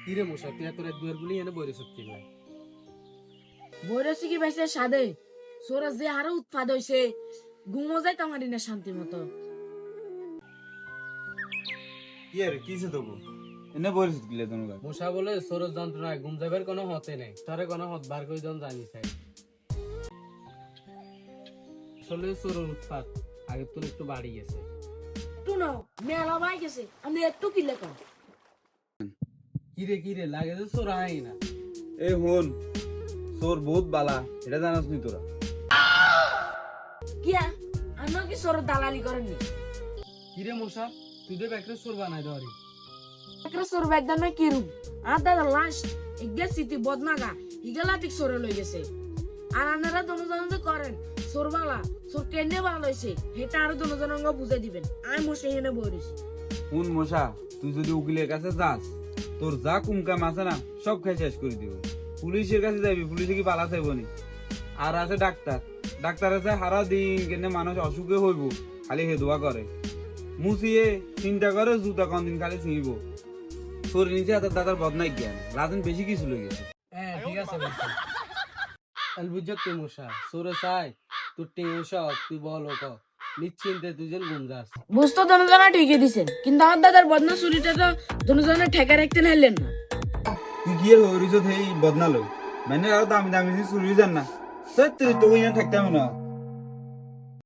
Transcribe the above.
কিরে মশা তুই এত রাত দুয়ার গুলি এনে বইরে সত্যি না বইরেছি কি ভাইছে সাদে সোরা যে আরো উৎপাদ হইছে ঘুমো যাইতে পারি না শান্তি মতো। কি আর কিছে তো এনে বইছিস গিলে তুমি মশা বলে সরজ যন্ত্রণায় ঘুম যাবার কোনো হতে নেই তোরে কোনো হত বার করে জন জানিস আসলে সরর উৎপাত আগে তো একটু বাড়ি গেছে একটু না মেলা ভাই গেছে আমি একটু কি লেখা কিরে লাগে তো সর আই না এ হন সোর বহুত বালা এটা জানাস নি তোরা কিয়া আমরা কি সর দালালি করেননি কিরে মশা তুই তো একটা সর বানাই দেওয়ারি একটা সর বেদন কি রুম আর দাদা লাস্ট একগে সিটি বদনাগা ইগলা ঠিক সরে লই গেছে আর আপনারা দনজন যে করেন সরবালা সর কেনে ভালো হইছে এটা আর দনজন অঙ্গ বুঝাই দিবেন আমি মশে এনে বইরেছি হুন মশা তুই যদি উকিলের কাছে যাস তোর যা কুমকাম আছে না সব খাই শেষ করে দিব পুলিশের কাছে যাবি পুলিশে কি পালা চাইব নি আর আছে ডাক্তার আছে হারা দিন কেনে মানুষ অসুখে হইব খালি হেদুয়া করে মুসিয়ে চিন্তা করে জুতা কোনদিন খালি ছিঁড়ব তোর নিচে হাতের দাদার বদনাই জ্ঞান রাজন বেশি কিছু লেগেছে হ্যাঁ ঠিক আছে বলছি বুঝত তুই মশা সরে চাই তোর টেনশন তুই বল ক নিশ্চিন্তে তুই যেন ঘুম যাস বুঝতো দনজনা ঠিকই দিছেন কিন্তু আমার দাদার বদনা চুরিটা তো দনজনে ঠেকা রাখতে নাইলেন না তুই কি আর হইরিস এই বদনা লই মানে আর দামি দামি চুরি যান না তুই তো থাকতাম না